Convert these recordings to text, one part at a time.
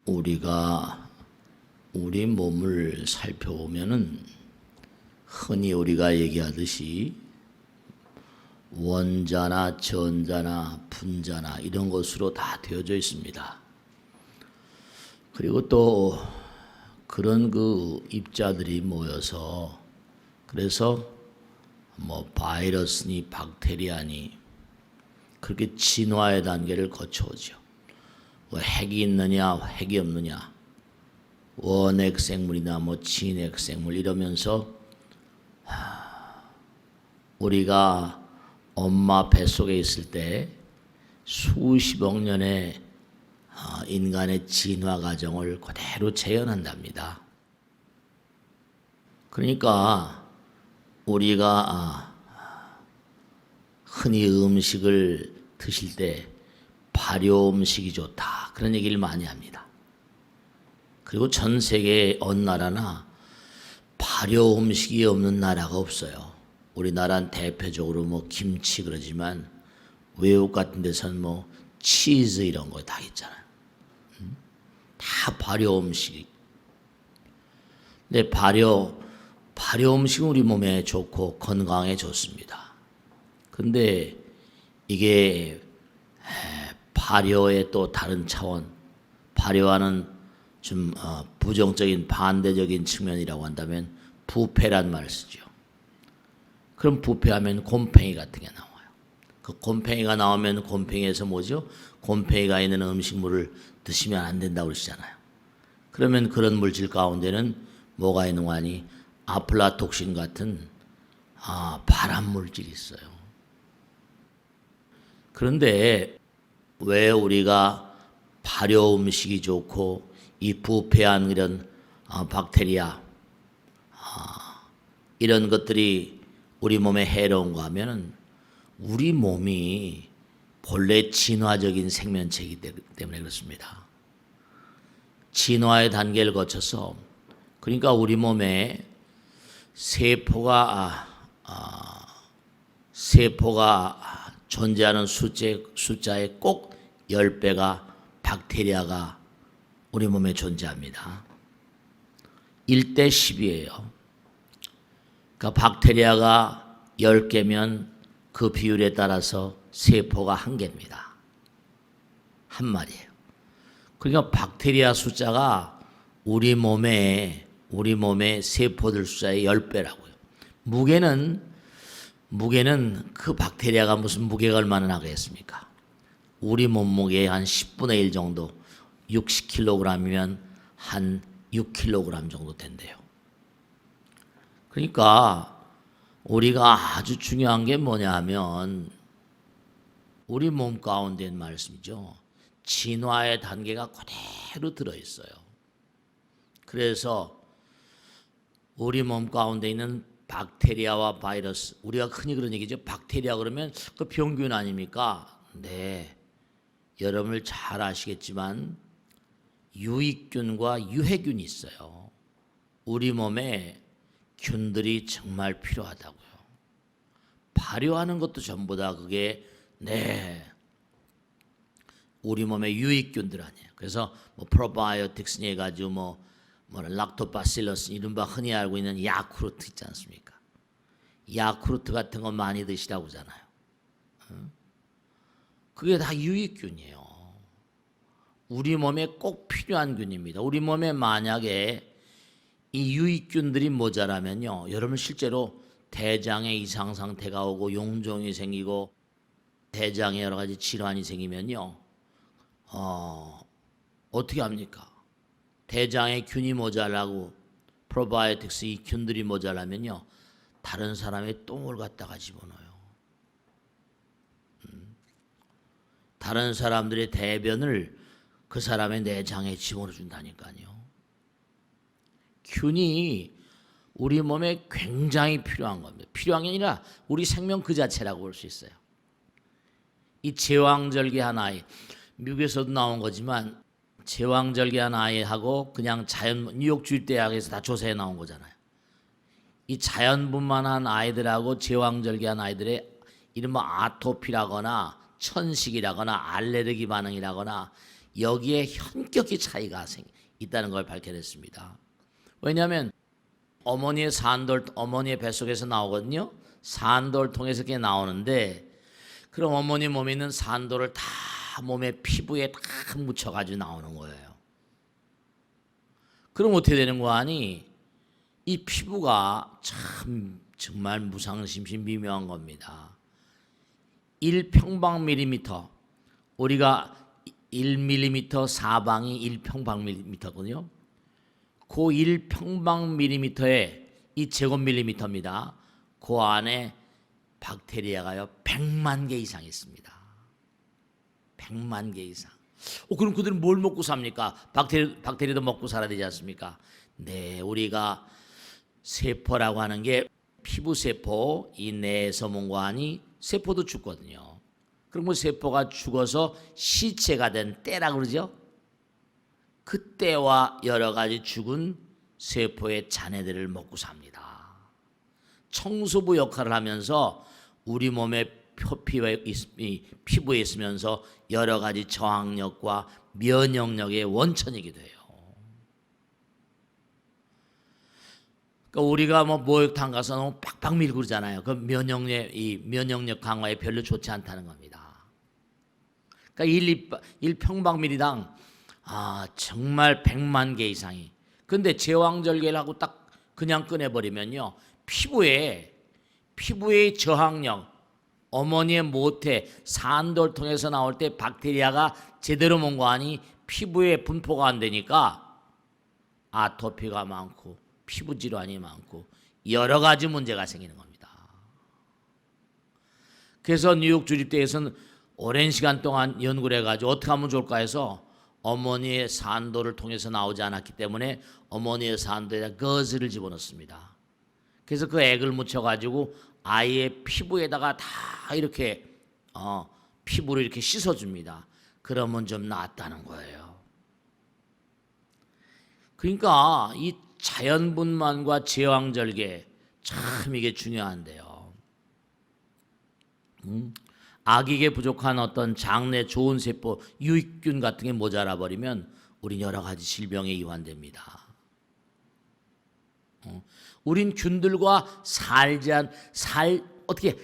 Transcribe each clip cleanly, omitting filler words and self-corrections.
우리가 우리 몸을 살펴보면은 흔히 우리가 얘기하듯이 원자나 전자나 분자나 이런 것으로 다 되어져 있습니다. 그리고 또 그런 그 입자들이 모여서 그래서 뭐 바이러스니 박테리아니 그렇게 진화의 단계를 거쳐오죠. 뭐 핵이 있느냐 핵이 없느냐 원핵 생물이나 뭐 진핵 생물 이러면서 우리가 엄마 뱃속에 있을 때 수십억 년의 인간의 진화 과정을 그대로 재현한답니다. 그러니까 우리가 흔히 음식을 드실 때 발효 음식이 좋다 그런 얘기를 많이 합니다. 그리고 전 세계 어느 나라나 발효 음식이 없는 나라가 없어요. 우리나라는 대표적으로 뭐 김치 그러지만 외국 같은 데서는 뭐 치즈 이런 거 다 있잖아요. 다 발효 음식. 근데 발효 음식은 우리 몸에 좋고 건강에 좋습니다. 근데 이게 발효의 또 다른 차원, 발효하는 좀 부정적인 반대적인 측면이라고 한다면 부패란 말을 쓰죠. 그럼 부패하면 곰팡이 같은 게 나와요. 그 곰팡이가 나오면 곰팡이에서 뭐죠? 곰팡이가 있는 음식물을 드시면 안 된다고 그러시잖아요. 그러면 그런 물질 가운데는 뭐가 있는 거 아니? 아플라톡신 같은 발암 물질이 있어요. 그런데 왜 우리가 발효 음식이 좋고 이 부패한 이런 박테리아 이런 것들이 우리 몸에 해로운가 하면은 우리 몸이 본래 진화적인 생명체이기 때문에 그렇습니다. 진화의 단계를 거쳐서 그러니까 우리 몸에 세포가 존재하는 숫자의 꼭 10배가 박테리아가 우리 몸에 존재합니다. 1대 10이에요. 그러니까 박테리아가 10개면 그 비율에 따라서 세포가 1개입니다. 한 마리예요. 그러니까 박테리아 숫자가 우리 몸의 세포들 숫자의 10배라고요. 무게는 그 박테리아가 무슨 무게가 얼마나 나겠습니까? 우리 몸무게의 한 10분의 1 정도, 60kg이면 한 6kg 정도 된대요. 그러니까 우리가 아주 중요한 게 뭐냐 하면 우리 몸 가운데 말씀이죠. 진화의 단계가 그대로 들어있어요. 그래서 우리 몸 가운데 있는 박테리아와 바이러스, 우리가 흔히 그런 얘기죠. 박테리아 그러면 그 병균 아닙니까? 네, 여러분들 잘 아시겠지만 유익균과 유해균이 있어요. 우리 몸에 균들이 정말 필요하다고요. 발효하는 것도 전부 다 그게 우리 몸의 유익균들 아니에요. 그래서 뭐 프로바이오틱스 해가지고 뭐 락토바실러스 이른바 흔히 알고 있는 야쿠르트 있지 않습니까? 야쿠르트 같은 거 많이 드시라고 하잖아요. 그게 다 유익균이에요. 우리 몸에 꼭 필요한 균입니다. 우리 몸에 만약에 이 유익균들이 모자라면요, 여러분 실제로 대장에 이상 상태가 오고 용종이 생기고 대장에 여러 가지 질환이 생기면요, 어떻게 합니까? 대장에 균이 모자라고 프로바이오틱스 이 균들이 모자라면요, 다른 사람의 똥을 갖다가 집어넣어요. 다른 사람들의 대변을 그 사람의 내장에 집어넣어 준다니까요. 균이 우리 몸에 굉장히 필요한 겁니다. 필요한 게 아니라 우리 생명 그 자체라고 볼 수 있어요. 이 제왕절개한 아이, 미국에서도 나온 거지만 제왕절개한 아이하고 그냥 뉴욕주일대학에서 다 조사해 나온 거잖아요. 이 자연분만한 아이들하고 제왕절개한 아이들의 이른바 아토피라거나 천식이라거나 알레르기 반응이라거나 여기에 현격히 차이가 있다는 걸 밝혀냈습니다. 왜냐하면 어머니의 산돌, 어머니의 뱃속에서 나오거든요. 산돌을 통해서 이렇게 나오는데, 그럼 어머니 몸에 있는 산돌을 다 몸의 피부에 다 묻혀가지고 나오는 거예요. 그럼 어떻게 되는 거 아니? 이 피부가 참 정말 무상심심 미묘한 겁니다. 1평방밀리미터, 우리가 1mm 사방이 1평방밀리미터거든요. 그 1평방밀리미터에 이 제곱밀리미터입니다. 그 안에 박테리아가요 100만 개 이상 있습니다. 100만 개 이상. 그럼 그들은 뭘 먹고 삽니까? 박테리아도 먹고 살아야 되지 않습니까? 네, 우리가 세포라고 하는 게 피부세포, 이 내서문관이 세포도 죽거든요. 그럼 그 세포가 죽어서 시체가 된 때라고 그러죠. 그 때와 여러 가지 죽은 세포의 잔해들을 먹고 삽니다. 청소부 역할을 하면서 우리 몸의 피부에 있으면서 여러 가지 저항력과 면역력의 원천이기도 해요. 그러니까 우리가 뭐 목욕탕 가서 너무 빡빡 밀고 그러잖아요. 그 면역력 강화에 별로 좋지 않다는 겁니다. 그러니까 1평방미리당 정말 100만 개 이상이. 근데 제왕절개를 하고 딱 그냥 꺼내버리면요, 피부의 저항력, 어머니의 모태, 산돌 통해서 나올 때 박테리아가 제대로 먹은 거 아니 피부에 분포가 안 되니까 아토피가 많고 피부 질환이 많고 여러 가지 문제가 생기는 겁니다. 그래서 뉴욕 주립대에서는 오랜 시간 동안 연구를 해가지고 어떻게 하면 좋을까 해서 어머니의 산도를 통해서 나오지 않았기 때문에 어머니의 산도에다 거즈를 집어넣습니다. 그래서 그 액을 묻혀가지고 아이의 피부에다가 다 이렇게 피부를 이렇게 씻어줍니다. 그러면 좀 낫다는 거예요. 그러니까 이 자연분만과 제왕절개 참 이게 중요한데요. 아기에게 부족한 어떤 장내 좋은 세포 유익균 같은 게 모자라 버리면 우린 여러 가지 질병에 이완됩니다. 우린 균들과 어떻게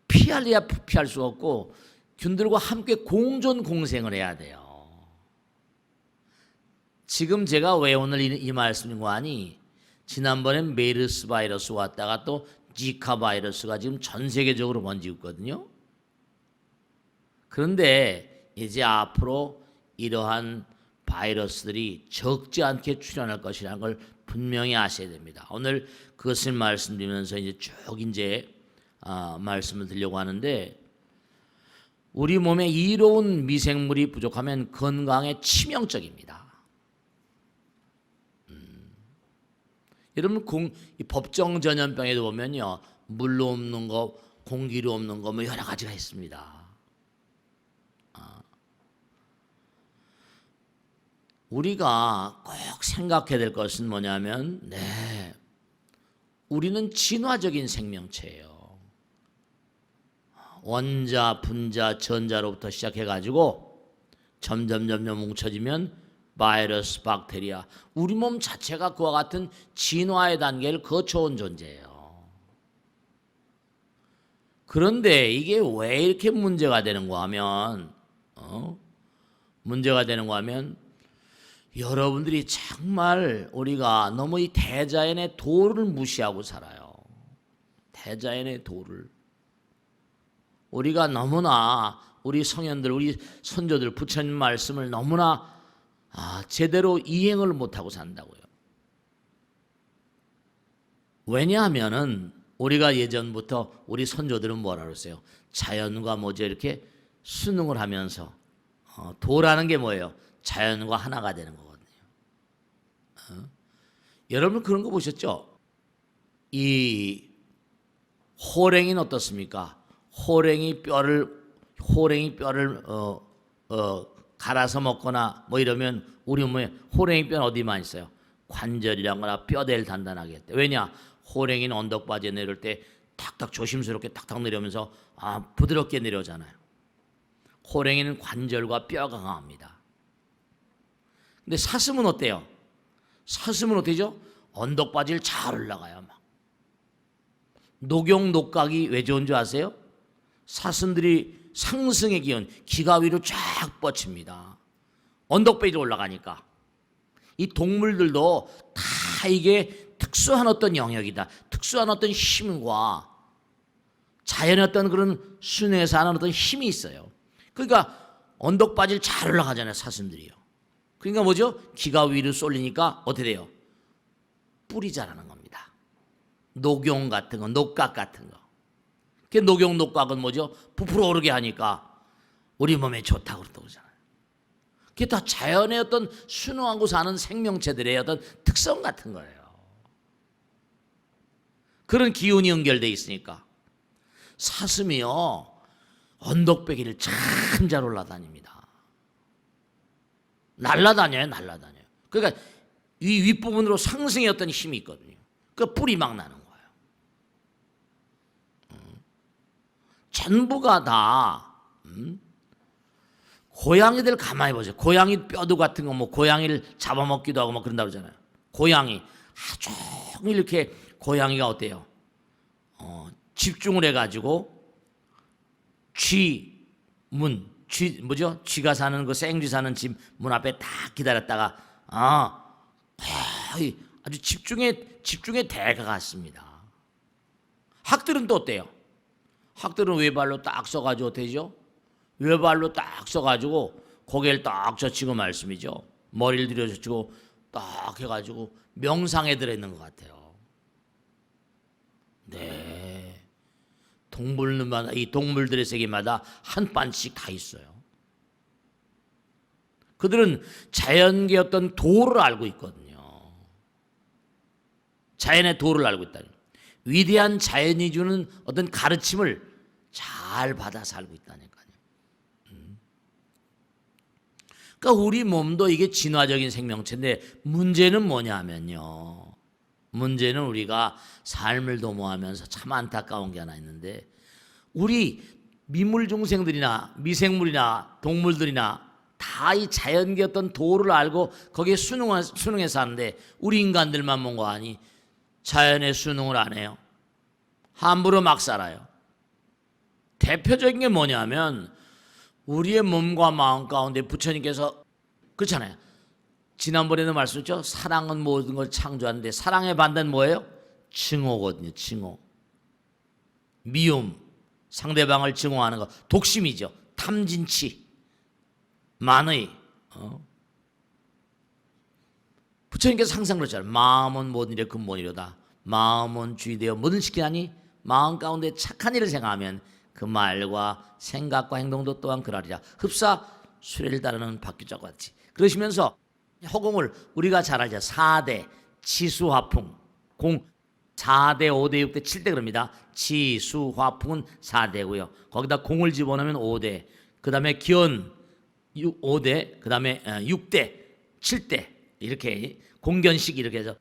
피할래야 피할 수 없고 균들과 함께 공존 공생을 해야 돼요. 지금 제가 왜 오늘 이 말씀인 거 아니? 지난번엔 메르스 바이러스 왔다가 또 지카 바이러스가 지금 전 세계적으로 번지고 있거든요. 그런데 이제 앞으로 이러한 바이러스들이 적지 않게 출현할 것이라는 걸 분명히 아셔야 됩니다. 오늘 그것을 말씀드리면서 이제 말씀을 드리려고 하는데, 우리 몸에 이로운 미생물이 부족하면 건강에 치명적입니다. 여러분 법정 전염병에도 보면요, 물로 없는 거, 공기로 없는 거, 뭐 여러 가지가 있습니다. 우리가 꼭 생각해야 될 것은 뭐냐면, 우리는 진화적인 생명체예요. 원자, 분자, 전자로부터 시작해가지고 점점 뭉쳐지면 바이러스, 박테리아, 우리 몸 자체가 그와 같은 진화의 단계를 거쳐온 존재예요. 그런데 이게 왜 이렇게 문제가 되는가 하면, 여러분들이 정말 우리가 너무 이 대자연의 도를 무시하고 살아요. 대자연의 도를. 우리가 너무나 우리 성현들, 우리 선조들, 부처님 말씀을 너무나 제대로 이행을 못하고 산다고요. 왜냐하면은 우리가 예전부터 우리 선조들은 뭐라 그랬어요? 자연과 이렇게 순응을 하면서 도라는 게 뭐예요? 자연과 하나가 되는 거거든요. 여러분 그런 거 보셨죠? 이 호랭이는 어떻습니까? 호랭이 뼈를 갈아서 먹거나 이러면 우리 몸에 호랭이 뼈는 어디만 있어요? 관절이란 거나 뼈대를 단단하게 했대. 왜냐? 호랭이는 언덕바지에 내릴 때 탁탁 조심스럽게 탁탁 내려오면서 부드럽게 내려오잖아요. 호랭이는 관절과 뼈가 강합니다. 근데 사슴은 어때요? 사슴은 어때죠? 언덕바지를 잘 올라가요. 막. 녹용 녹각이 왜 좋은 줄 아세요? 사슴들이 상승의 기운, 기가 위로 쫙 뻗칩니다. 언덕바지를 올라가니까. 이 동물들도 다 이게 특수한 어떤 영역이다. 특수한 어떤 힘과 자연의 어떤 그런 순회에서 하는 어떤 힘이 있어요. 그러니까 언덕바지를 잘 올라가잖아요, 사슴들이요. 그러니까 뭐죠? 기가 위로 쏠리니까 어떻게 돼요? 뿔이 자라는 겁니다. 녹용 같은 거, 녹각 같은 거. 그 녹용 녹각은 뭐죠? 부풀어 오르게 하니까 우리 몸에 좋다고 그러잖아요. 그게 다 자연의 어떤 순응하고 사는 생명체들의 어떤 특성 같은 거예요. 그런 기운이 연결되어 있으니까. 사슴이요, 언덕배기를 참 잘 올라다닙니다. 날라다녀요, 날라다녀요. 그러니까 이 윗부분으로 상승의 어떤 힘이 있거든요. 그 뿔이 막 나는 거예요. 전부가 다 고양이들 가만히 보세요. 고양이 뼈도 같은 거 뭐 고양이를 잡아먹기도 하고 뭐 그런다고 그러잖아요. 고양이 하루 종일 이렇게 고양이가 어때요? 집중을 해가지고 뭐죠? 쥐가 사는 그 생쥐 사는 집 문 앞에 딱 기다렸다가 아주 집중의 대가 같습니다. 학들은 또 어때요? 학들은 외발로 딱 써가지고 어때죠? 외발로 딱 써가지고 고개를 딱 젖히고 말씀이죠. 머리를 들여젖히고 딱 해가지고 명상에 들어있는 것 같아요. 네, 동물마다 이 동물들의 세계마다 한 반씩 다 있어요. 그들은 자연계 어떤 도를 알고 있거든요. 자연의 도를 알고 있다니. 위대한 자연이 주는 어떤 가르침을 잘 받아 살고 있다니까요. 그러니까 우리 몸도 이게 진화적인 생명체인데 문제는 뭐냐면요. 문제는 우리가 삶을 도모하면서 참 안타까운 게 하나 있는데 우리 미물 중생들이나 미생물이나 동물들이나 다 이 자연계 어떤 도를 알고 거기에 순응해서 사는데 우리 인간들만 뭔가 아니 자연의 순응을 안 해요. 함부로 막 살아요. 대표적인 게 뭐냐면 우리의 몸과 마음 가운데 부처님께서 그렇잖아요. 지난번에도 말씀했죠. 사랑은 모든 걸 창조하는데 사랑의 반대는 뭐예요? 증오거든요. 증오. 미움. 상대방을 증오하는 거. 독심이죠. 탐진치. 만의. 부처님께서 항상 그러잖아요. 마음은 모든 일의 근본이로다. 마음은 주의되어 뭐든 시키나니 마음 가운데 착한 일을 생각하면 그 말과 생각과 행동도 또한 그러리라. 흡사 수레를 따르는 바퀴짝과 같이. 그러시면서 허공을 우리가 잘 알죠. 4대 지수화풍. 4대 5대 6대 7대 그럽니다. 지수화풍은 4대고요. 거기다 공을 집어넣으면 5대. 그 다음에 기원 5대. 그 다음에 6대 7대. 이렇게 공견식 이렇게 해서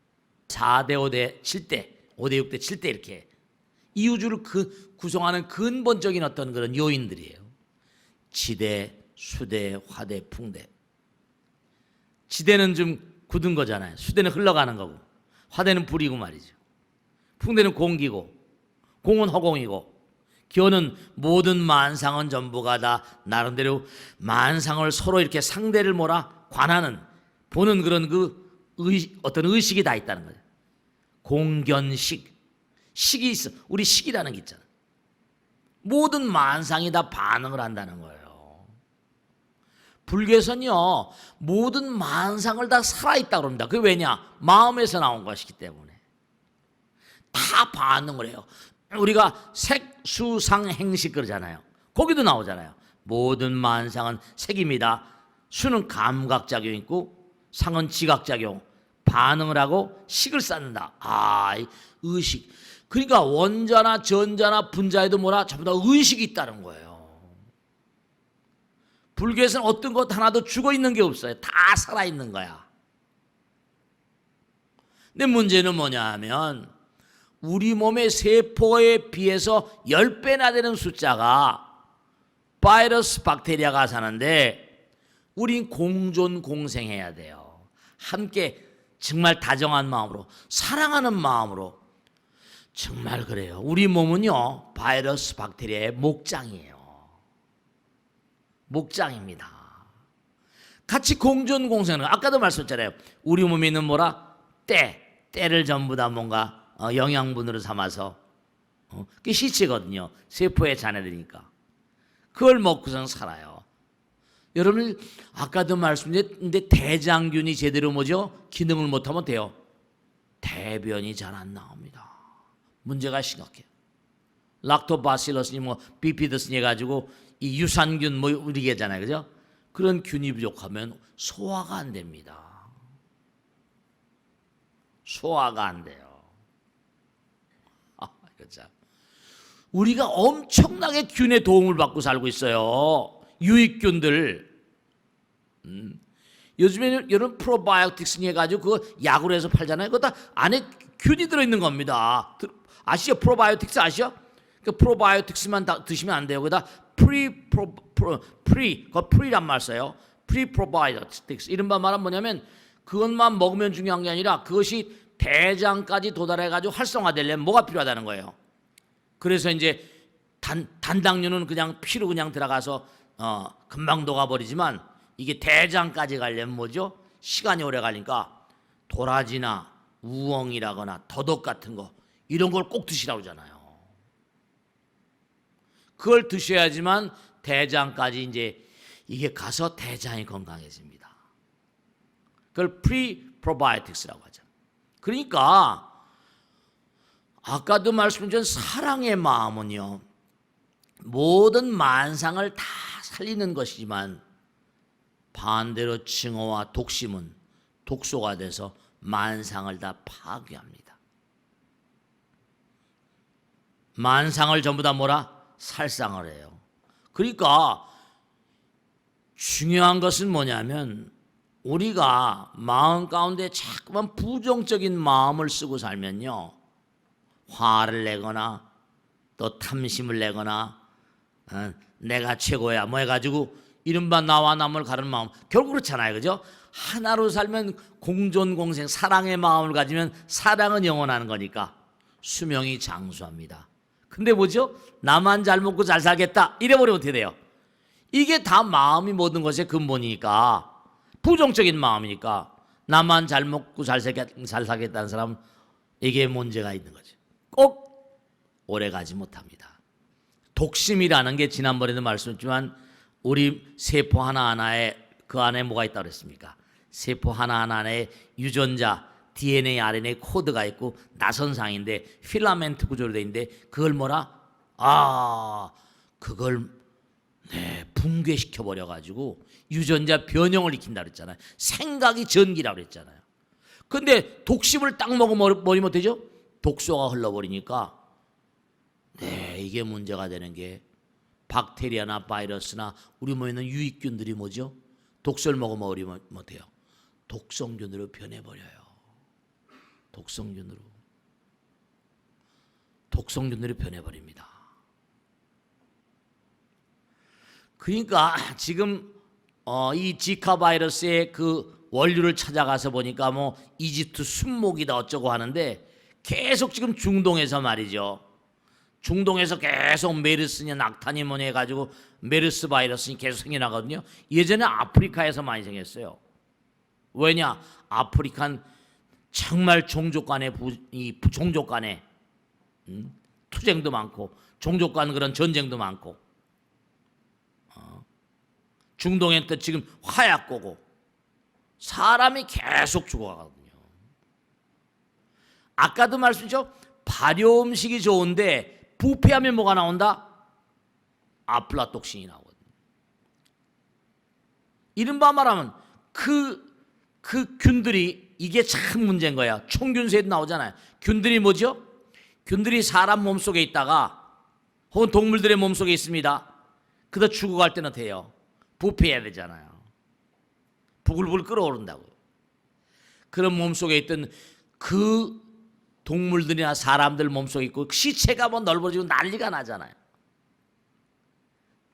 4대 5대 7대 5대 6대 7대 이렇게 이 우주를 구성하는 근본적인 어떤 그런 요인들이에요. 지대, 수대, 화대, 풍대. 지대는 좀 굳은 거잖아요. 수대는 흘러가는 거고 화대는 불이고 말이죠. 풍대는 공기고 공은 허공이고 기원은 모든 만상은 전부가 다 나름대로 만상을 서로 이렇게 상대를 관하는 보는 그런 어떤 의식이 다 있다는 거예요. 공견식. 식이 있어. 우리 식이라는 게 있잖아. 모든 만상이 다 반응을 한다는 거예요. 불교에서는요, 모든 만상을 다 살아있다고 합니다. 그게 왜냐? 마음에서 나온 것이기 때문에. 다 반응을 해요. 우리가 색수상 행식 그러잖아요. 거기도 나오잖아요. 모든 만상은 색입니다. 수는 감각작용이 있고 상은 지각작용. 반응을 하고 식을 쌓는다. 의식. 그러니까 원자나 전자나 분자에도 전부 다 의식이 있다는 거예요. 불교에서는 어떤 것 하나도 죽어 있는 게 없어요. 다 살아 있는 거야. 근데 문제는 뭐냐 하면 우리 몸의 세포에 비해서 10배나 되는 숫자가 바이러스, 박테리아가 사는데 우린 공존 공생해야 돼요. 함께 정말 다정한 마음으로 사랑하는 마음으로 정말 그래요. 우리 몸은요 바이러스 박테리아의 목장이에요. 목장입니다. 같이 공존공생하는 아까도 말씀했잖아요. 우리 몸에 있는 뭐라? 때를 전부 다 뭔가 영양분으로 삼아서 그게 시체거든요. 세포의 자네들이니까 그걸 먹고선 살아요. 여러분 아까도 말씀드렸는데 대장균이 제대로 뭐죠? 기능을 못하면 돼요. 대변이 잘 안 나옵니다. 문제가 심각해요. 락토바실러스니 뭐 비피더스니 해가지고 이 유산균 뭐 우리 얘기잖아요, 그죠? 그런 균이 부족하면 소화가 안 됩니다. 소화가 안 돼요. 그렇죠. 우리가 엄청나게 균의 도움을 받고 살고 있어요. 유익균들. 요즘에는 여러분 프로바이오틱스 해가지고 그거 약으로 해서 팔잖아요. 그거 다 안에 균이 들어있는 겁니다. 아시죠? 프로바이오틱스 아시죠? 그 프로바이오틱스만 다 드시면 안 돼요. 그다 프리란 말 써요. 프리프로바이오틱스. 이른바 말은 뭐냐면 그것만 먹으면 중요한 게 아니라 그것이 대장까지 도달해가지고 활성화되려면 뭐가 필요하다는 거예요. 그래서 이제 단당류는 그냥 피로 그냥 들어가서 금방 녹아버리지만 이게 대장까지 가려면 뭐죠? 시간이 오래 가니까 도라지나 우엉이라거나 더덕 같은 거 이런 걸 꼭 드시라고 그러잖아요. 그걸 드셔야지만 대장까지 이제 이게 가서 대장이 건강해집니다. 그걸 프리프로바이오틱스라고 하죠. 그러니까 아까도 말씀드린 사랑의 마음은요 모든 만상을 다 살리는 것이지만 반대로 증오와 독심은 독소가 돼서 만상을 다 파괴합니다. 만상을 전부 다 뭐라? 살상을 해요. 그러니까 중요한 것은 뭐냐면 우리가 마음 가운데 자꾸만 부정적인 마음을 쓰고 살면요 화를 내거나 또 탐심을 내거나 내가 최고야 뭐 해가지고 이른바 나와 남을 가르는 마음 결국 그렇잖아요, 그죠? 하나로 살면 공존공생 사랑의 마음을 가지면 사랑은 영원하는 거니까 수명이 장수합니다. 근데 뭐죠? 나만 잘 먹고 잘 살겠다 이래버리면 어떻게 돼요? 이게 다 마음이 모든 것의 근본이니까 부정적인 마음이니까 나만 잘 먹고 잘 살겠다는 사람은 이게 문제가 있는 거죠. 꼭 오래 가지 못합니다. 독심이라는 게 지난번에도 말씀했지만 우리 세포 하나하나에 그 안에 뭐가 있다고 그랬습니까? 세포 하나하나 안에 유전자 DNA, RNA 코드가 있고 나선상인데 필라멘트 구조로 돼 있는데 그걸 뭐라? 그걸 붕괴시켜 버려 가지고 유전자 변형을 일으킨다 그랬잖아요. 생각이 전기라고 그랬잖아요. 근데 독심을 딱 먹어버리면 되죠? 독소가 흘러버리니까 이게 문제가 되는 게 박테리아나 바이러스나 우리 몸에 있는 유익균들이 뭐죠? 독소를 먹어버리면 어때요? 독성균으로 변해버려요. 독성균으로 변해버립니다. 그러니까 지금 이 지카 바이러스의 그 원료를 찾아가서 보니까 뭐 이집트 순목이다 어쩌고 하는데 계속 지금 중동에서 말이죠. 중동에서 계속 메르스냐 낙타니 뭐니 해가지고 메르스 바이러스니 계속 생겨나거든요. 예전에 아프리카에서 많이 생겼어요. 왜냐? 아프리칸 정말 종족 간의 종족 간의 투쟁도 많고 종족 간 그런 전쟁도 많고 중동에 또 지금 화약고고 사람이 계속 죽어가거든요. 아까도 말씀드렸죠. 발효 음식이 좋은데 부패하면 뭐가 나온다? 아플라톡신이 나오거든요. 이른바 말하면 그 균들이 이게 참 문제인 거야. 총균세도 나오잖아요. 균들이 뭐죠? 균들이 사람 몸속에 있다가 혹은 동물들의 몸속에 있습니다. 그다 죽어갈 때는 돼요. 부패해야 되잖아요. 부글부글 끓어오른다고. 그런 몸속에 있던 그 동물들이나 사람들 몸속에 있고 시체가 뭐 넓어지고 난리가 나잖아요.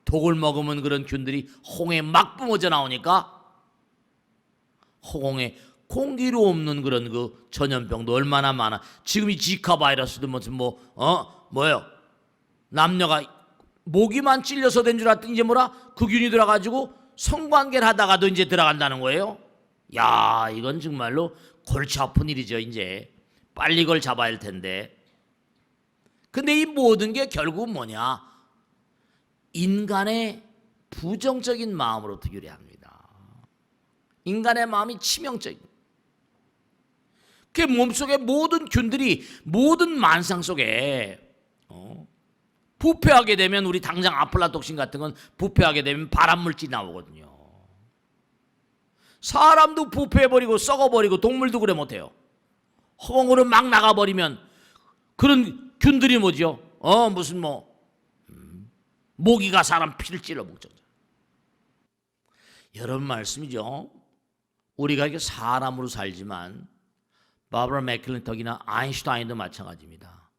독을 먹으면 그런 균들이 홍에 막 뿜어져 나오니까 허공에 공기로 없는 그런 그 전염병도 얼마나 많아. 지금 이 지카 바이러스도 무슨 뭐예요? 남녀가 모기만 찔려서 된 줄 알았더니 이제 뭐라 그 균이 들어가지고 성관계를 하다가도 이제 들어간다는 거예요. 야, 이건 정말로 골치 아픈 일이죠. 이제 빨리 그걸 잡아야 할 텐데. 근데 이 모든 게 결국은 뭐냐? 인간의 부정적인 마음으로부터 유래합니다. 인간의 마음이 치명적인. 그 몸속의 모든 균들이 모든 만상 속에 부패하게 되면, 우리 당장 아플라톡신 같은 건 부패하게 되면 발암물질이 나오거든요. 사람도 부패해버리고 썩어버리고 동물도 그래 못해요. 허공으로 막 나가버리면 그런 균들이 뭐죠? 무슨 모기가 사람 피를 찔러 먹죠. 여러분 말씀이죠. 우리가 이게 사람으로 살지만 바브라 맥클린턱이나 아인슈타인도 마찬가지입니다.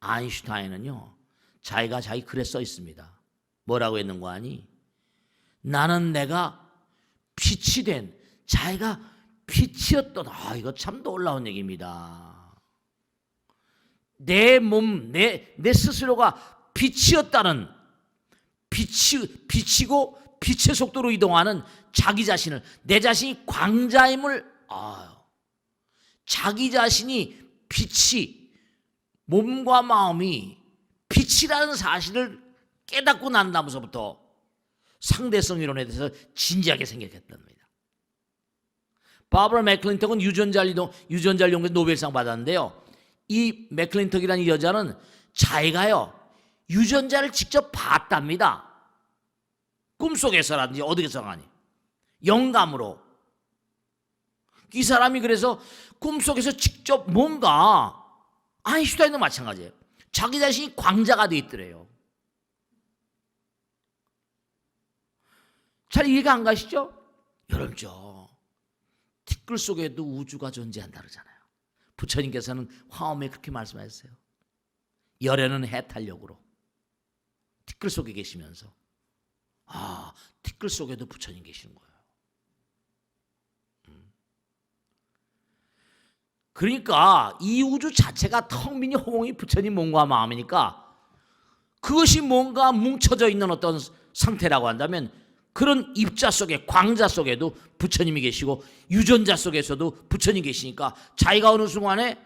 아인슈타인은요, 자기가 자기 글에 써 있습니다. 뭐라고 했는 거 아니? 나는 내가 빛이 된, 자기가 빛이었던, 이거 참 놀라운 얘기입니다. 내 몸, 내 스스로가 빛이었다는, 빛이고 빛의 속도로 이동하는 자기 자신을, 내 자신이 광자임을, 자기 자신이 빛이, 몸과 마음이 빛이라는 사실을 깨닫고 난 다음서부터 상대성 이론에 대해서 진지하게 생각했답니다. 바브라 맥클린턱은 유전자를 이용해서 노벨상 받았는데요. 이 맥클린턱이라는 여자는 자기가요, 유전자를 직접 봤답니다. 꿈속에서라든지 어디서 가니 영감으로. 이 사람이 그래서 꿈속에서 직접 뭔가, 아인슈타인도 마찬가지예요. 자기 자신이 광자가 돼 있더래요. 잘 이해가 안 가시죠? 여러분, 티끌 속에도 우주가 존재한다 그러잖아요. 부처님께서는 화엄에 그렇게 말씀하셨어요. 열에는 해탈력으로 티끌 속에 계시면서, 티끌 속에도 부처님 계시는 거예요. 그러니까 이 우주 자체가 텅 빈 허공이 부처님 몸과 마음이니까, 그것이 뭔가 뭉쳐져 있는 어떤 상태라고 한다면, 그런 입자 속에, 광자 속에도 부처님이 계시고 유전자 속에서도 부처님 계시니까, 자기가 어느 순간에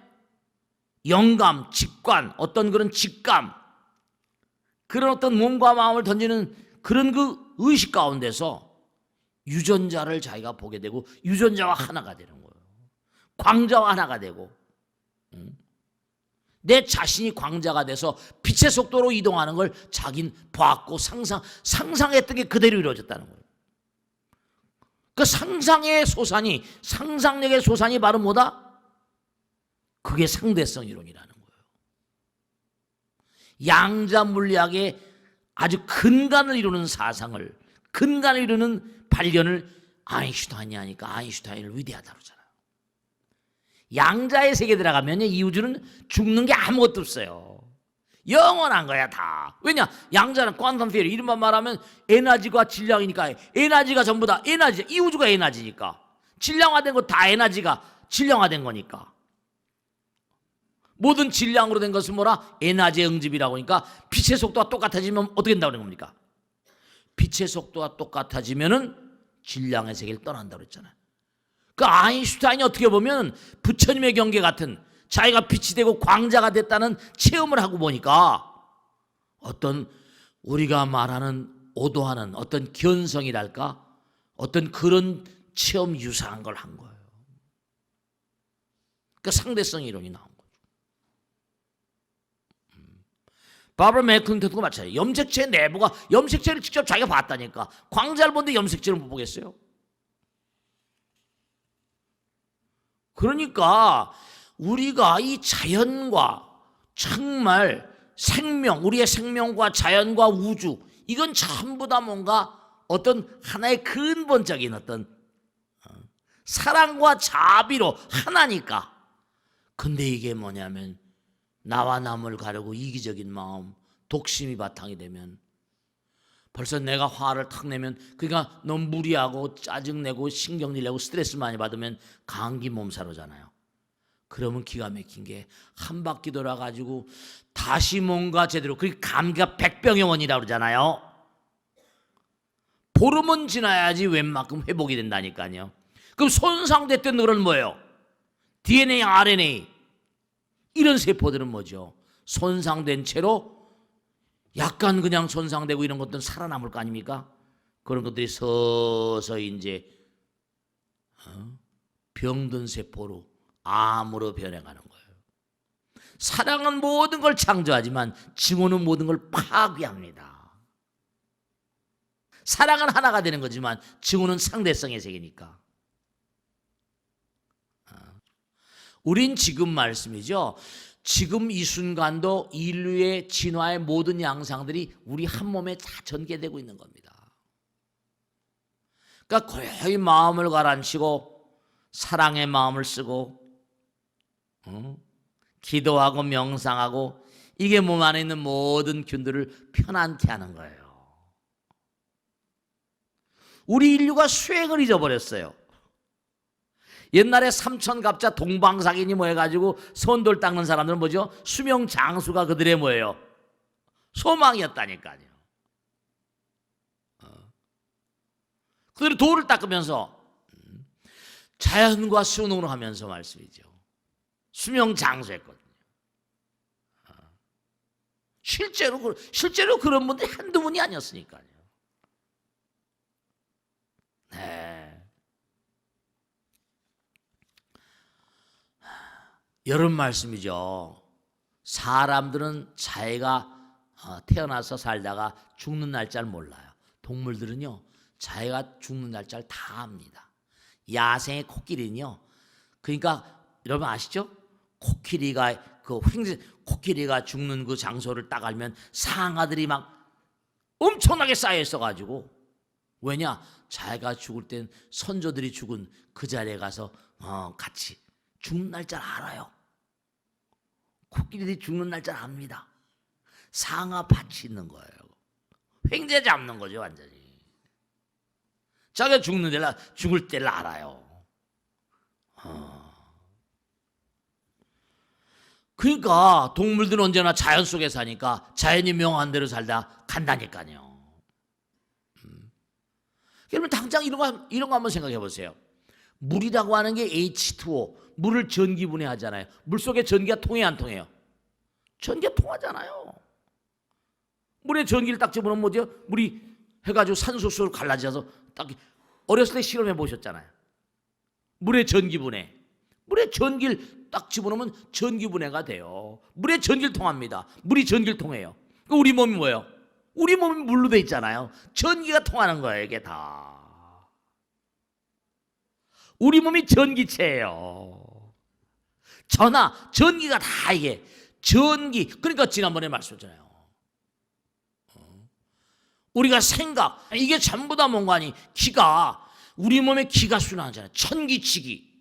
영감, 직관, 어떤 그런 직감, 그런 어떤 몸과 마음을 던지는 그런 그 의식 가운데서 유전자를 자기가 보게 되고 유전자와 하나가 되는 거예요. 광자와 하나가 되고, 내 자신이 광자가 돼서 빛의 속도로 이동하는 걸 자긴 보았고 상상했던 게 그대로 이루어졌다는 거예요. 그 상상의 소산이, 상상력의 소산이 바로 뭐다? 그게 상대성 이론이라는 거예요. 양자 물리학의 아주 근간을 이루는 사상을, 근간을 이루는 발견을 아인슈타인이 하니까 아인슈타인을 위대하다고 그러잖아요. 양자의 세계에 들어가면 이 우주는 죽는 게 아무것도 없어요. 영원한 거야 다. 왜냐? 양자는 퀀텀 티어리, 이름만 말하면 에너지가 질량이니까, 에너지가 전부 다 에너지, 이 우주가 에너지니까, 질량화된 거 다 에너지가 질량화된 거니까. 모든 질량으로 된 것은 뭐라? 에너지의 응집이라고 하니까, 빛의 속도가 똑같아지면 어떻게 된다고 그런 겁니까? 빛의 속도가 똑같아지면은 질량의 세계를 떠난다고 그랬잖아요. 그 아인슈타인이 어떻게 보면 부처님의 경계 같은, 자기가 빛이 되고 광자가 됐다는 체험을 하고 보니까 어떤 우리가 말하는 오도하는 어떤 견성이랄까, 어떤 그런 체험 유사한 걸 한 거예요. 그 상대성 이론이 나온 거죠. 바브라 맥클린턱도 마찬가지예요. 염색체 내부가, 염색체를 직접 자기가 봤다니까. 광자를 본데 염색체를 못 보겠어요? 그러니까 우리가 이 자연과 정말 생명, 우리의 생명과 자연과 우주, 이건 전부 다 뭔가 어떤 하나의 근본적인 어떤 사랑과 자비로 하나니까. 근데 이게 뭐냐면 나와 남을 가르고 이기적인 마음, 독심이 바탕이 되면 벌써 내가 화를 탁 내면, 그러니까 너무 무리하고 짜증내고 신경질 내고 스트레스 많이 받으면 감기 몸살오잖아요. 그러면 기가 막힌 게 한 바퀴 돌아가지고 다시 뭔가 제대로, 그 감기가 백병의 원이라고 그러잖아요. 보름은 지나야지 웬만큼 회복이 된다니까요. 그럼 손상됐던 그런 뭐예요? DNA, RNA 이런 세포들은 뭐죠? 손상된 채로 약간 그냥 손상되고 이런 것들은 살아남을 거 아닙니까? 그런 것들이 서서히 이제 병든 세포로 암으로 변해가는 거예요. 사랑은 모든 걸 창조하지만 증오는 모든 걸 파괴합니다. 사랑은 하나가 되는 거지만 증오는 상대성의 세계니까. 우린 지금 말씀이죠. 지금 이 순간도 인류의 진화의 모든 양상들이 우리 한 몸에 다 전개되고 있는 겁니다. 그러니까 고요히 마음을 가라앉히고 사랑의 마음을 쓰고 기도하고 명상하고, 이게 몸 안에 있는 모든 균들을 편안케 하는 거예요. 우리 인류가 수행을 잊어버렸어요. 옛날에 삼천갑자 동방사기니 뭐 해가지고 선돌 닦는 사람들은 뭐죠? 수명 장수가 그들의 뭐예요? 소망이었다니까요. 그들이 돌을 닦으면서 자연과 순응을 하면서 말씀이죠. 수명 장수했거든요. 실제로 그런 분들이 한두 분이 아니었으니까요. 네. 여러분 말씀이죠. 사람들은 자기가 태어나서 살다가 죽는 날짜를 몰라요. 동물들은요, 자기가 죽는 날짜를 다 압니다. 야생의 코끼리는요, 그러니까 여러분 아시죠? 코끼리가 죽는 그 장소를 딱 알면 상아들이 막 엄청나게 쌓여 있어가지고, 왜냐? 자기가 죽을 땐 선조들이 죽은 그 자리에 가서 같이 죽는 날짜를 알아요. 코끼리들이 죽는 날짜를 압니다. 상아 밭이 있는 거예요. 횡재 잡는 거죠, 완전히. 자기가 죽을 때를 알아요. 그러니까 동물들은 언제나 자연 속에 사니까 자연이 명한 대로 살다 간다니까요. 여러분 당장 이런 거 한번 생각해 보세요. 물이라고 하는 게 H2O, 물을 전기분해하잖아요. 물속에 전기가 통해요, 안 통해요? 전기가 통하잖아요. 물에 전기를 딱 집어넣으면 뭐죠? 물이 해가지고 산소수로 갈라져서 딱, 어렸을 때 실험해 보셨잖아요. 물의 전기분해. 물에 전기를 딱 집어넣으면 전기분해가 돼요. 물에 전기를 통합니다. 물이 전기를 통해요. 우리 몸이 뭐예요? 우리 몸이 물로 돼 있잖아요. 전기가 통하는 거예요, 이게 다. 우리 몸이 전기체예요. 전기가 다 이게 전기. 그러니까 지난번에 말씀드렸잖아요. 우리가 생각, 이게 전부 다 뭔가 아니, 우리 몸에 기가 순환하잖아요. 천기치기.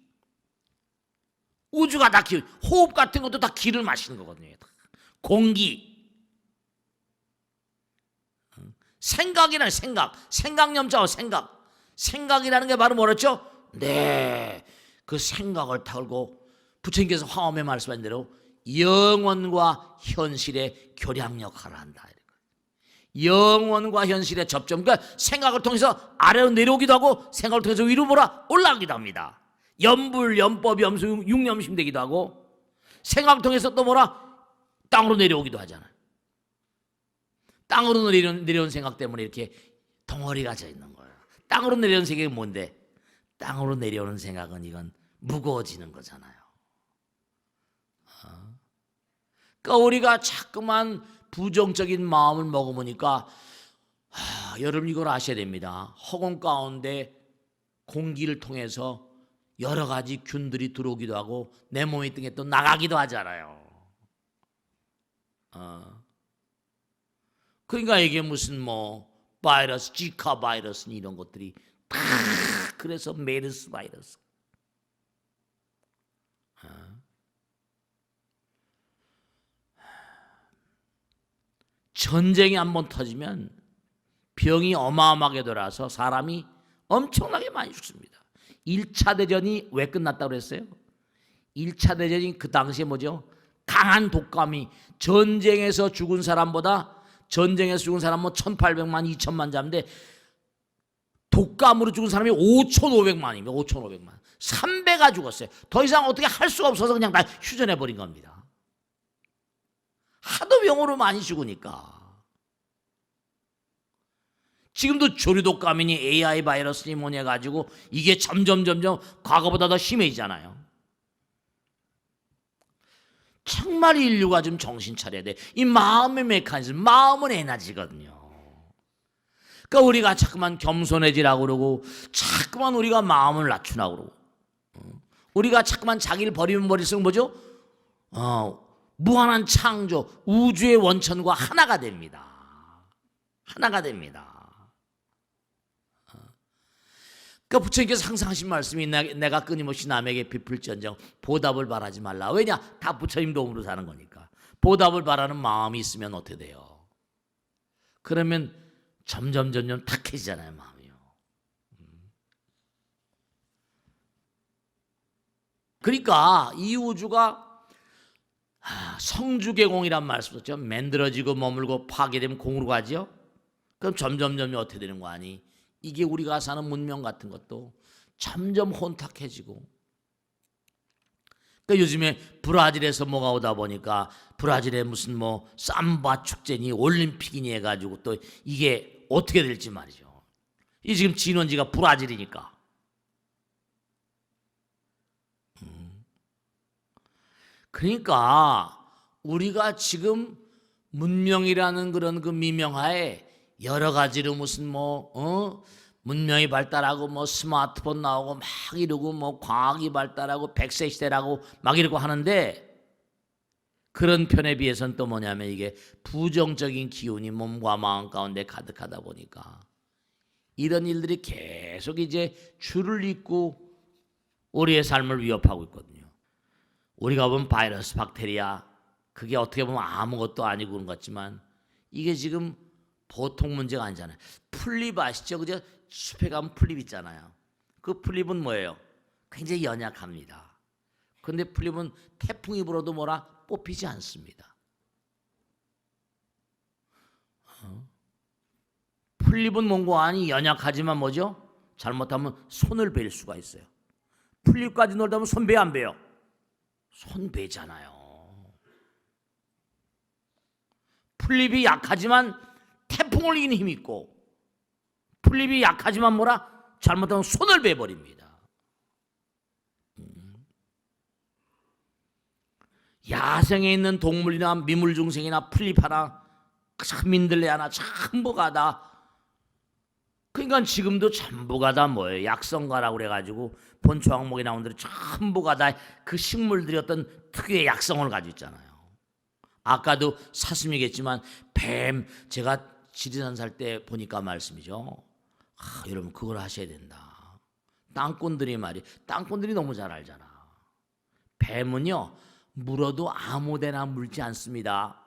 우주가 다 기, 호흡 같은 것도 다 기를 마시는 거거든요. 공기. 생각이라는 생각념자와 생각이라는 게 바로 뭐랬죠? 네, 그 생각을 털고 부처님께서 화엄에 말씀하신 대로 영원과 현실의 교량 역할을 한다. 영원과 현실의 접점, 그러니까 생각을 통해서 아래로 내려오기도 하고 생각을 통해서 위로 올라가기도 합니다. 염불, 염법, 염수, 육념심 되기도 하고, 생각을 통해서 또 땅으로 내려오기도 하잖아요. 땅으로 내려온 생각 때문에 이렇게 덩어리가 져 있는 거예요. 땅으로 내려온 생각이 뭔데? 땅으로 내려오는 생각은 이건 무거워지는 거잖아요. 그러니까 우리가 자꾸만 부정적인 마음을 먹어보니까 여러분 이걸 아셔야 됩니다. 허공 가운데 공기를 통해서 여러 가지 균들이 들어오기도 하고 내 몸에 있던 게 또 나가기도 하잖아요. 그러니까 이게 무슨 바이러스, 지카 바이러스 이런 것들이 다 그래서 메르스 바이러스. 전쟁이 한번 터지면 병이 어마어마하게 돌아서 사람이 엄청나게 많이 죽습니다. 1차 대전이 왜 끝났다고 그랬어요? 1차 대전이 그 당시에 뭐죠? 강한 독감이 전쟁에서 죽은 사람보다 전쟁에서 죽은 사람은 1,800만, 2,000만 잡는데 독감으로 죽은 사람이 5,500만입니다. 5,500만. 3배가 죽었어요. 더 이상 어떻게 할 수가 없어서 그냥 다 휴전해버린 겁니다. 하도 병으로 많이 죽으니까. 지금도 조류독감이니 AI 바이러스니 뭐니 해가지고 이게 점점 과거보다 더 심해지잖아요. 정말 인류가 좀 정신 차려야 돼. 이 마음의 메커니즘, 마음은 에너지거든요. 그러니까 우리가 자꾸만 겸손해지라고 그러고 자꾸만 우리가 마음을 낮추라고 그러고 우리가 자꾸만 자기를 버리면 버릴수록 뭐죠? 무한한 창조, 우주의 원천과 하나가 됩니다. 하나가 됩니다. 그러니까 부처님께서 항상 하신 말씀이 내가 끊임없이 남에게 베풀지언정 보답을 바라지 말라. 왜냐? 다 부처님 도움으로 사는 거니까. 보답을 바라는 마음이 있으면 어떻게 돼요? 그러면 점점 탁해지잖아요, 마음이요. 그러니까 이 우주가 성주개공이란 말씀 썼죠. 만들어지고 머물고 파괴되면 공으로 가죠. 그럼 점점 어떻게 되는 거 아니? 이게 우리가 사는 문명 같은 것도 점점 혼탁해지고. 그러니까 요즘에 브라질에서 뭐가 오다 보니까 브라질에 무슨 뭐 삼바 축제니 올림픽이니 해가지고 또 이게 어떻게 될지 말이죠. 이 지금 진원지가 브라질이니까. 그러니까 우리가 지금 문명이라는 그런 그 미명하에 여러 가지로 무슨 문명이 발달하고 뭐 스마트폰 나오고 막 이러고 뭐 과학이 발달하고 100세 시대라고 막 이러고 하는데 그런 편에 비해서는 또 뭐냐면 이게 부정적인 기운이 몸과 마음 가운데 가득하다 보니까 이런 일들이 계속 이제 줄을 잇고 우리의 삶을 위협하고 있거든요. 우리가 보면 바이러스, 박테리아 그게 어떻게 보면 아무것도 아니고 그런 것 같지만 이게 지금 보통 문제가 아니잖아요. 풀잎 아시죠? 그죠? 숲에 가면 풀잎 있잖아요. 그 풀잎은 뭐예요? 굉장히 연약합니다. 그런데 풀잎은 태풍이 불어도 뭐라 뽑히지 않습니다. 풀잎은 뭔가 아니 연약하지만 뭐죠? 잘못하면 손을 벨 수가 있어요. 풀잎까지 놀다 보면 손 베 안 베요? 손 베잖아요. 풀잎이 약하지만 태풍을 이기는 힘이 있고 풀잎이 약하지만 뭐라 잘못하면 손을 베버립니다. 야생에 있는 동물이나 미물중생이나 풀잎 하나 민들레 하나 전부가 다 그러니까 지금도 전부가 다 뭐예요? 약성가라고 그래가지고 본초 항목에 나온 대로 전부가 다 그 식물들이 어떤 특유의 약성을 가지고 있잖아요. 아까도 사슴이겠지만 뱀 제가 지리산 살 때 보니까 말씀이죠. 여러분 그걸 하셔야 된다. 땅꾼들이 말이 땅꾼들이 너무 잘 알잖아. 뱀은요 물어도 아무데나 물지 않습니다.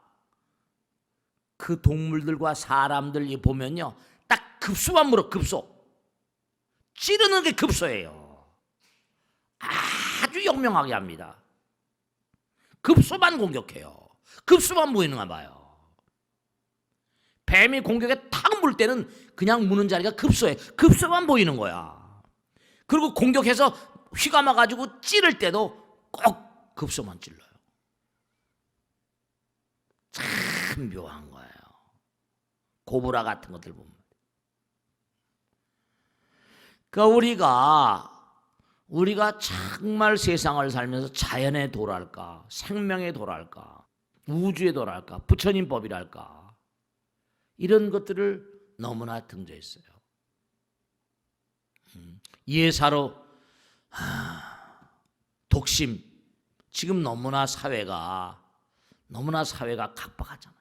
그 동물들과 사람들이 보면요 딱 급소만 물어. 급소 찌르는 게 급소예요. 아주 영명하게 합니다. 급소만 공격해요. 급소만 보이는가 봐요. 뱀이 공격에 탁 물 때는 그냥 무는 자리가 급소예요. 급소만 보이는 거야. 그리고 공격해서 휘감아가지고 찌를 때도 꼭 급소만 찔러요. 참 묘한 거예요. 고브라 같은 것들 보면. 그러니까 우리가 정말 세상을 살면서 자연의 도랄까, 생명의 도랄까, 우주의 도랄까, 부처님 법이랄까 이런 것들을 너무나 등조했어요. 예사로 독심 지금 너무나 사회가 각박하잖아요.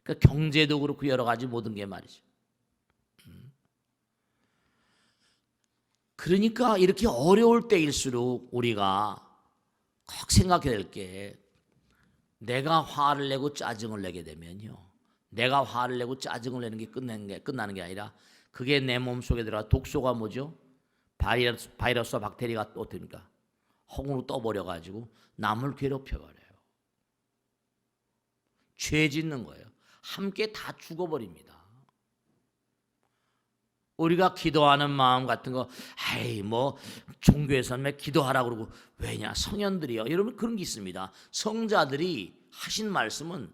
그러니까 경제도 그렇고 여러 가지 모든 게 말이죠. 그러니까 이렇게 어려울 때일수록 우리가 꼭 생각해야 될 게 내가 화를 내고 짜증을 내게 되면요 내가 화를 내고 짜증을 내는 게 끝나는 게 아니라 그게 내 몸속에 들어가 독소가 뭐죠? 바이러스와 박테리아가 어떻습니까? 홍으로 떠버려가지고 남을 괴롭혀버려요. 죄 짓는 거예요. 함께 다 죽어버립니다. 우리가 기도하는 마음 같은 거, 아이 뭐 종교에서는 왜 기도하라고 그러고, 왜냐 성현들이요. 여러분 그런 게 있습니다. 성자들이 하신 말씀은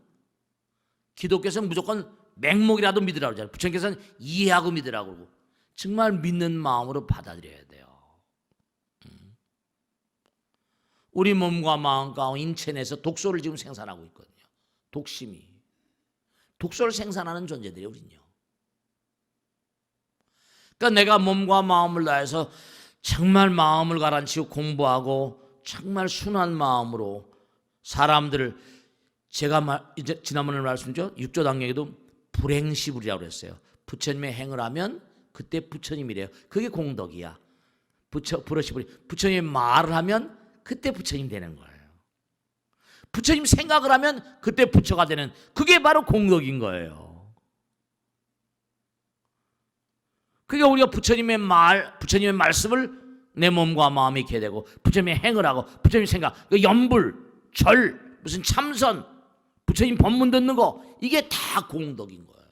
기독교에서는 무조건 맹목이라도 믿으라고 그러잖아요. 부처님께서는 이해하고 믿으라고 그러고, 정말 믿는 마음으로 받아들여야 돼요. 우리 몸과 마음 가운데 인체 내에서 독소를 지금 생산하고 있거든요. 독심이. 독소를 생산하는 존재들이에요, 우린요. 그러니까 내가 몸과 마음을 다해서 정말 마음을 가라앉히고 공부하고 정말 순한 마음으로 사람들을, 제가 이제 지난번에 말씀드렸죠. 육조 당경에도 불행시불이라고 그랬어요. 부처님의 행을 하면 그때 부처님이래요. 그게 공덕이야. 부처님의 말을 하면 그때 부처님 되는 거예요. 부처님 생각을 하면 그때 부처가 되는, 그게 바로 공덕인 거예요. 그러니까 우리가 부처님의 말씀을 내 몸과 마음에 있게 되고, 부처님의 행을 하고, 부처님 생각, 연불, 절, 무슨 참선, 부처님 법문 듣는 거, 이게 다 공덕인 거예요.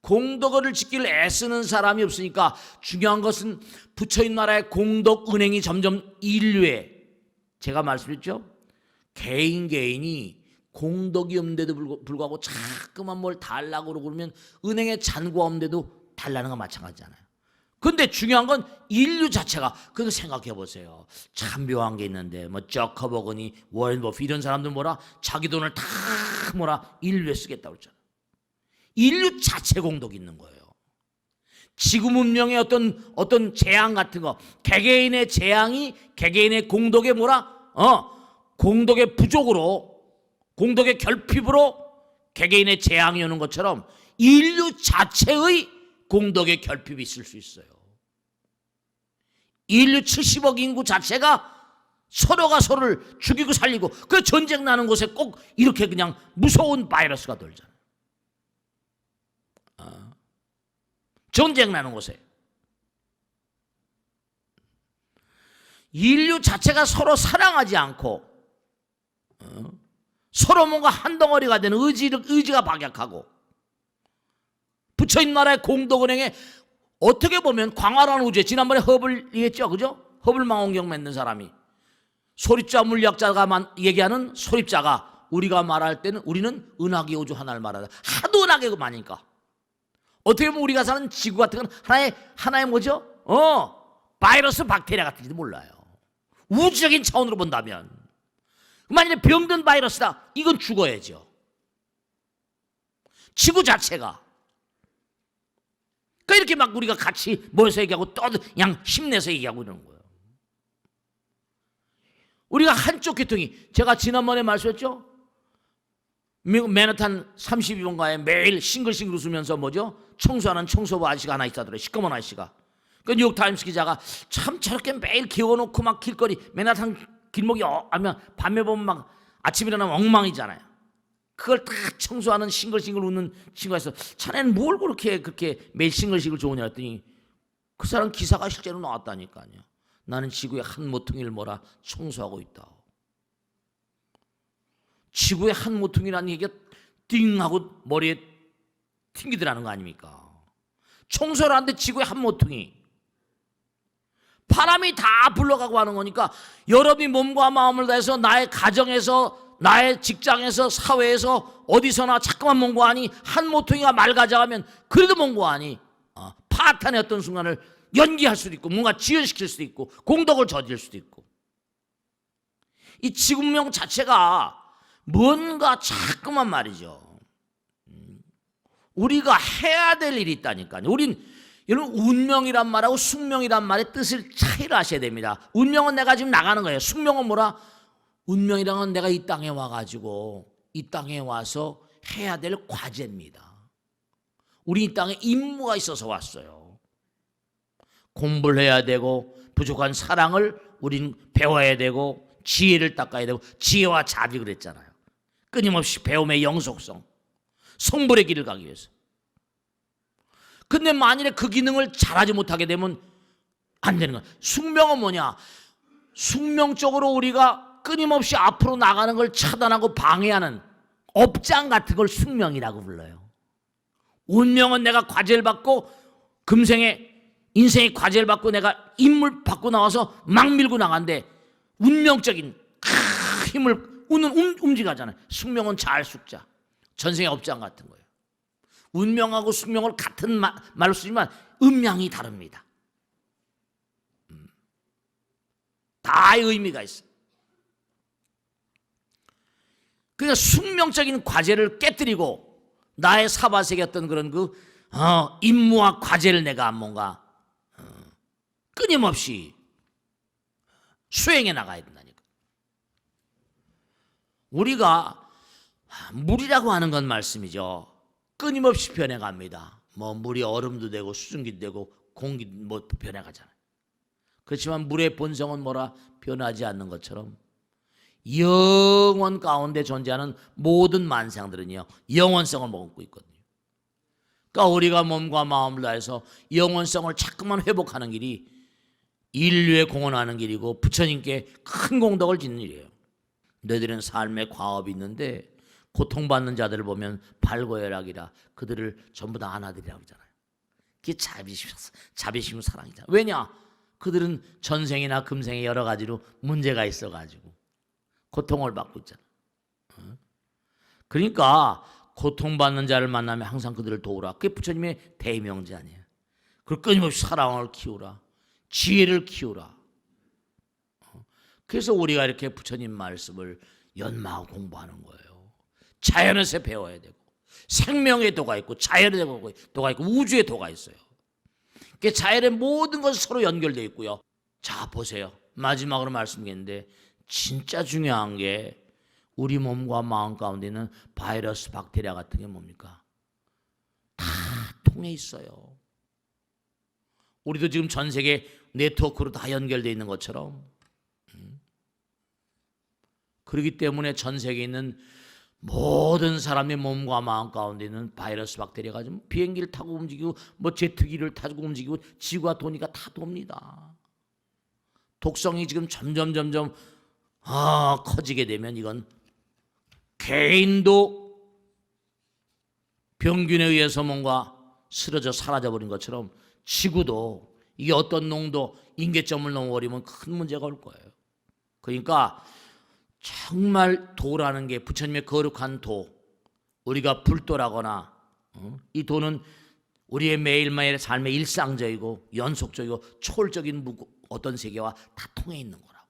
공덕을 지키려 애쓰는 사람이 없으니까 중요한 것은 부처님 나라의 공덕 은행이 점점 인류에, 제가 말씀드렸죠. 개인이 공덕이 없는데도 불구하고 자꾸만 뭘 달라고 그러면 은행에 잔고가 없는데도 달라는 건 마찬가지잖아요. 근데 중요한 건 인류 자체가, 그거 생각해 보세요. 참 묘한 게 있는데, 뭐 저커버거니 워렌 버핏 이런 사람들 뭐라, 자기 돈을 다 뭐라 인류에 쓰겠다고 그랬잖아요. 인류 자체 공덕이 있는 거예요. 지구 문명의 어떤 재앙 같은 거, 개개인의 재앙이 개개인의 공덕의 공덕의 부족으로, 공덕의 결핍으로 개개인의 재앙이 오는 것처럼 인류 자체의 공덕의 결핍이 있을 수 있어요. 인류 70억 인구 자체가 서로가 서로를 죽이고 살리고, 그 전쟁 나는 곳에 꼭 이렇게 그냥 무서운 바이러스가 돌잖아요. 전쟁 나는 곳에 인류 자체가 서로 사랑하지 않고 서로 뭔가 한 덩어리가 되는 의지가 박약하고, 부처님 나라의 공덕은행에 어떻게 보면 광활한 우주에, 지난번에 허블 얘기했죠, 그죠? 허블 망원경 맺는 사람이, 소립자 물리학자가 얘기하는 소립자가, 우리가 말할 때는 우리는 은하계 우주 하나를 말하다, 하도 은하계 많으니까 어떻게 보면 우리가 사는 지구 같은 건 하나의 뭐죠? 바이러스 박테리아 같은지도 몰라요. 우주적인 차원으로 본다면, 만약에 병든 바이러스다, 이건 죽어야죠. 지구 자체가. 그러니까 이렇게 막 우리가 같이 모여서 얘기하고 또 그냥 힘내서 얘기하고 이러는 거예요. 우리가 한쪽 계통이, 제가 지난번에 말씀했죠. 미국 맨하탄 32번가에 매일 싱글싱글 웃으면서 뭐죠? 청소하는 청소부 아저씨가 하나 있다더래. 시꺼먼 아저씨가. 그 뉴욕타임스 기자가, 참 저렇게 매일 기워놓고 막 길거리, 맨하탄 길목이 하면 밤에 보면 막 아침 일어나면 엉망이잖아요. 그걸 다 청소하는 싱글싱글 웃는 친구가 있어. 자네는 뭘 그렇게 매일 싱글싱글 좋으냐 했더니, 그 사람 기사가 실제로 나왔다니까요. 나는 지구의 한 모퉁이를 뭐라 청소하고 있다. 지구의 한 모퉁이라는 얘기가 띵 하고 머리에 튕기더라는 거 아닙니까? 청소를 하는데 지구의 한 모퉁이, 바람이 다 불러가고 하는 거니까, 여러분이 몸과 마음을 다해서 나의 가정에서, 나의 직장에서, 사회에서 어디서나 자꾸만 mon고하니 한 모퉁이가 맑아져가면 그래도 mon고하니 파탄의 어떤 순간을 연기할 수도 있고, 뭔가 지연시킬 수도 있고, 공덕을 저질 수도 있고, 이 지구명 자체가 뭔가 자꾸만 말이죠, 우리가 해야 될 일이 있다니까요. 여러분, 운명이란 말하고 숙명이란 말의 뜻을 차이를 아셔야 됩니다. 운명은 내가 지금 나가는 거예요. 숙명은 뭐라? 운명이란 건 내가 이 땅에 와가지고, 이 땅에 와서 해야 될 과제입니다. 우리 이 땅에 임무가 있어서 왔어요. 공부를 해야 되고, 부족한 사랑을 우린 배워야 되고, 지혜를 닦아야 되고, 지혜와 자비 그랬잖아요. 끊임없이 배움의 영속성, 성불의 길을 가기 위해서. 근데 만일에 그 기능을 잘하지 못하게 되면 안 되는 거야. 숙명은 뭐냐? 숙명적으로 우리가 끊임없이 앞으로 나가는 걸 차단하고 방해하는 업장 같은 걸 숙명이라고 불러요. 운명은 내가 과제를 받고 금생에 인생의 과제를 받고 내가 임무를 받고 나와서 막 밀고 나간데 운명적인 힘을 움직이잖아요. 숙명은 잘 숙자, 전생의 업장 같은 거예요. 운명하고 숙명을 같은 말로 쓰지만 음양이 다릅니다. 다의 의미가 있어요. 그러니까 숙명적인 과제를 깨뜨리고 나의 사바세계 어떤 그런 임무와 과제를 내가 뭔가 끊임없이 수행해 나가야 된다니까. 우리가 물이라고 하는 건 말씀이죠. 끊임없이 변해갑니다. 뭐 물이 얼음도 되고 수증기도 되고 공기 뭐 변해가잖아요. 그렇지만 물의 본성은 뭐라 변하지 않는 것처럼 영원 가운데 존재하는 모든 만상들은요 영원성을 머금고 있거든요. 그러니까 우리가 몸과 마음을 다해서 영원성을 자꾸만 회복하는 길이 인류에 공헌하는 길이고 부처님께 큰 공덕을 짓는 일이에요. 너희들은 삶의 과업이 있는데 고통받는 자들을 보면 발고혈압이라 그들을 전부 다 안아드리라고 하잖아요. 그게 자비심 사랑이잖아요. 왜냐? 그들은 전생이나 금생에 여러 가지로 문제가 있어가지고 고통을 받고 있잖아요. 그러니까 고통받는 자를 만나면 항상 그들을 도우라. 그게 부처님의 대명제 아니에요. 그리고 끊임없이 사랑을 키우라. 지혜를 키우라. 그래서 우리가 이렇게 부처님 말씀을 연마하고 공부하는 거예요. 자연에서 배워야 되고 생명의 도가 있고 자연의 도가 있고 우주의 도가 있어요. 그 자연의 모든 것이 서로 연결되어 있고요. 자 보세요. 마지막으로 말씀드리는데 진짜 중요한 게 우리 몸과 마음 가운데 있는 바이러스, 박테리아 같은 게 뭡니까? 다 통해 있어요. 우리도 지금 전 세계 네트워크로 다 연결되어 있는 것처럼 그렇기 때문에 전 세계에 있는 모든 사람의 몸과 마음 가운데 있는 바이러스, 박테리아가 좀 비행기를 타고 움직이고 뭐 제트기를 타고 움직이고 지구가 도니까 다 돕니다. 독성이 지금 점점 커지게 되면 이건 개인도 병균에 의해서 뭔가 쓰러져 사라져버린 것처럼 지구도 이게 어떤 농도 인계점을 넘어버리면 큰 문제가 올 거예요. 그러니까 정말 도라는 게 부처님의 거룩한 도, 우리가 불도라거나 이 도는 우리의 매일매일의 삶의 일상적이고 연속적이고 초월적인 어떤 세계와 다 통해 있는 거라고요.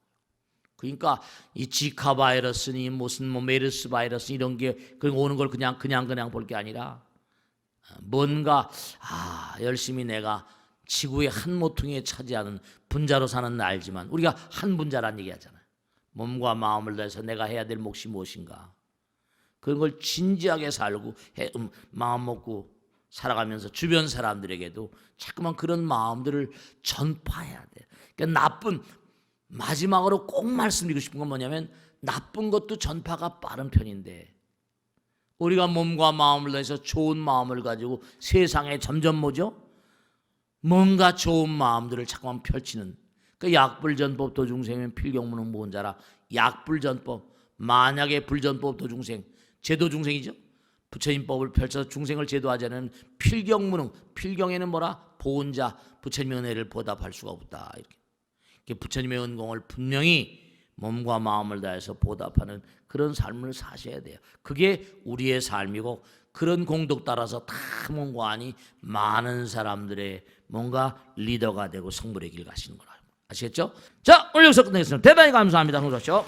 그러니까 이 지카 바이러스니 무슨 뭐 메르스 바이러스 이런 게 오는 걸 그냥 볼 게 아니라 뭔가 열심히 내가 지구의 한 모퉁이에 차지하는 분자로 사는 날 알지만 우리가 한 분자란 얘기 하잖아요. 몸과 마음을 다해서 내가 해야 될 몫이 무엇인가 그런 걸 진지하게 살고 마음 먹고 살아가면서 주변 사람들에게도 자꾸만 그런 마음들을 전파해야 돼. 그러니까 마지막으로 꼭 말씀드리고 싶은 건 뭐냐면 나쁜 것도 전파가 빠른 편인데 우리가 몸과 마음을 다해서 좋은 마음을 가지고 세상에 점점 뭔가 좋은 마음들을 자꾸만 펼치는 그 약불전법 도중생은 필경무능 무언자라. 약불전법, 만약에 불전법 도중생, 제도중생이죠. 부처님법을 펼쳐서 중생을 제도하자는 필경무능, 필경에는 뭐라? 보은자, 부처님의 은혜를 보답할 수가 없다. 이렇게 부처님의 은공을 분명히 몸과 마음을 다해서 보답하는 그런 삶을 사셔야 돼요. 그게 우리의 삶이고 그런 공덕 따라서 다 몸과 안이 많은 사람들의 뭔가 리더가 되고 성불의 길 가시는 거라. 아시겠죠? 자, 오늘 여기서 끝내겠습니다. 대단히 감사합니다. 성도하십시오.